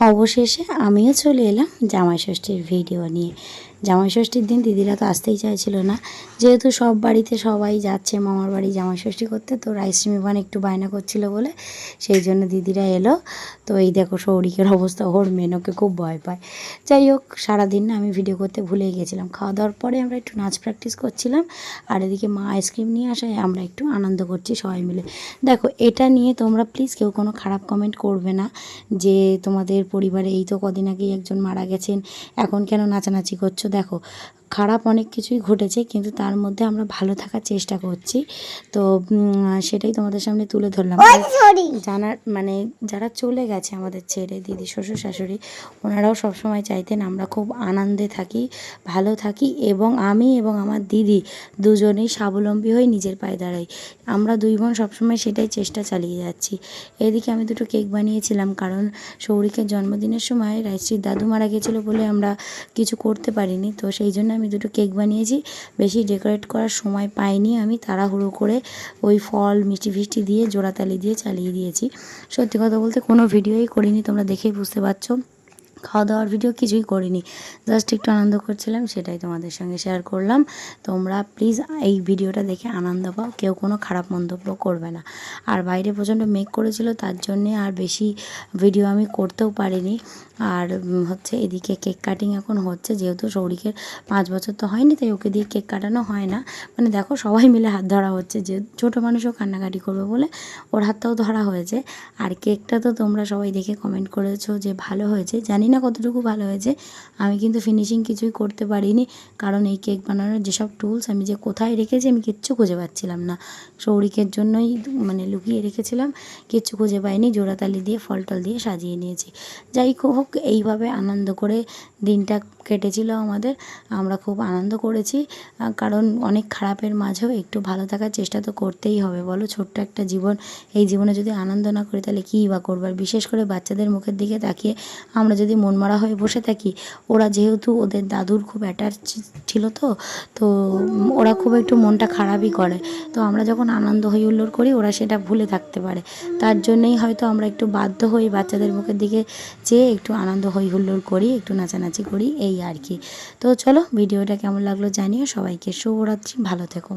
অবশেষে আমিও চলে এলাম জামাই ষষ্ঠীর ভিডিও নিয়ে। জামাই ষষ্ঠীর দিন দিদিরা তো আসতেই চাইছিল না, যেহেতু সব বাড়িতে সবাই যাচ্ছে মামার বাড়ি জামাই ষষ্ঠী করতে, তো রাইসমিমান বান একটু বায়না করছিল বলে সেই জন্য দিদিরা এলো। তো এই দেখো সৌরিকের অবস্থা, ওর মেনকে খুব ভয় পায়। যাই হোক, সারাদিন না আমি ভিডিও করতে ভুলে গিয়েছিলাম। খাওয়া দাওয়ার পরে আমরা একটু নাচ প্র্যাকটিস করছিলাম, আর এদিকে মা আইসক্রিম নিয়ে আসায় আমরা একটু আনন্দ করছি সবাই মিলে। দেখো, এটা নিয়ে তোমরা প্লিজ কেউ কোনো খারাপ কমেন্ট করবে না যে তোমাদের পরিবারে এই তো কদিন আগেই একজন মারা গেছেন, এখন কেন নাচানাচি করছো। দেখো, খারাপ অনেক কিছুই ঘটেছে, কিন্তু তার মধ্যে আমরা ভালো থাকার চেষ্টা করছি। তো সেটাই তোমাদের সামনে তুলে ধরলাম। জানার মানে যারা চলে গেছে আমাদের ছেড়ে, দিদি শ্বশুর শাশুড়ি, ওনারাও সবসময় চাইতেন আমরা খুব আনন্দে থাকি, ভালো থাকি, এবং আমি এবং আমার দিদি দুজনেই স্বাবলম্বী হয়ে নিজের পায়ে দাঁড়াই। আমরা দুই বোন সবসময় সেটাই চেষ্টা চালিয়ে যাচ্ছি। এদিকে আমি দুটো কেক বানিয়েছিলাম, কারণ সৌরিকের জন্মদিনের সময় রাইশ্রীর দাদু মারা গেছিলো বলে আমরা কিছু করতে পারিনি, তো সেই জন্য আমি দুটো কেক বানিয়েছি। বেশি ডেকোরেট করার সময় পাইনি, আমি তাড়াহুড়ো করে ওই ফল মিষ্টি ফিষ্টি দিয়ে জোড়াতালি দিয়ে চালিয়ে দিয়েছি। সত্যি কথা বলতে কোনো ভিডিওই করিনি, তোমরা দেখেই বুঝতে পারছো। খাওয়া দাওয়ার ভিডিও কিছুই করিনি, জাস্ট একটু আনন্দ করছিলাম, সেটাই তোমাদের সঙ্গে শেয়ার করলাম। তোমরা প্লিজ এই ভিডিওটা দেখে আনন্দ পাও, কেউ কোনো খারাপ মন্তব্য করবে না। আর বাইরে প্রচণ্ড মেঘ করেছিল, তার জন্যে আর বেশি ভিডিও আমি করতেও পারিনি। আর হচ্ছে এদিকে কেক কাটিং এখন হচ্ছে, যেহেতু সৌরিকের 5 বছর তো হয়নি, তাই ওকে দিয়ে কেক কাটানো হয় না। মানে দেখো, সবাই মিলে হাত ধরা হচ্ছে, যে ছোটো মানুষও কান্নাকাটি করবে বলে ওর হাতটাও ধরা হয়েছে। আর কেকটা তো তোমরা সবাই দেখে কমেন্ট করেছো যে ভালো হয়েছে, জানি না কতটুকু ভালো হয়েছে। আমি কিন্তু ফিনিশিং কিছুই করতে পারিনি, কারণ এই কেক বানানোর যেসব টুলস আমি যে কোথায় রেখেছি আমি কিচ্ছু খুঁজে পাচ্ছিলাম না। সৌরিকের জন্যই মানে লুকিয়ে রেখেছিলাম, কিচ্ছু খুঁজে পাইনি। জোড়াতালি দিয়ে ফল টল দিয়ে সাজিয়ে নিয়েছি। যাই হোক, এইভাবে আনন্দ করে দিনটা কেটেছিল আমাদের। আমরা খুব আনন্দ করেছি, কারণ অনেক খারাপের মাঝেও একটু ভালো থাকার চেষ্টা তো করতেই হবে, বলো। ছোট্ট একটা জীবন, এই জীবনে যদি আনন্দ না করি তাহলে কী বা করবো। আর বিশেষ করে বাচ্চাদের মুখের দিকে তাকিয়ে আমরা যদি মনমরা হয়ে বসে থাকি, ওরা যেহেতু ওদের দাদুর খুব অ্যাটাচ ছিল, তো ওরা খুব একটু মনটা খারাপই করে। তো আমরা যখন আনন্দ হই হুল্লোড় করি, ওরা সেটা ভুলে থাকতে পারে। তার জন্যই হয়তো আমরা একটু বাধ্য হই বাচ্চাদের মুখের দিকে চেয়ে একটু আনন্দ হই হুল্লোড় করি, একটু নাচানাচি করি, এই আর কি। তো চলো, ভিডিওটা কেমন লাগলো জানিও। সবাইকে শুভরাত্রি, ভালো থেকো।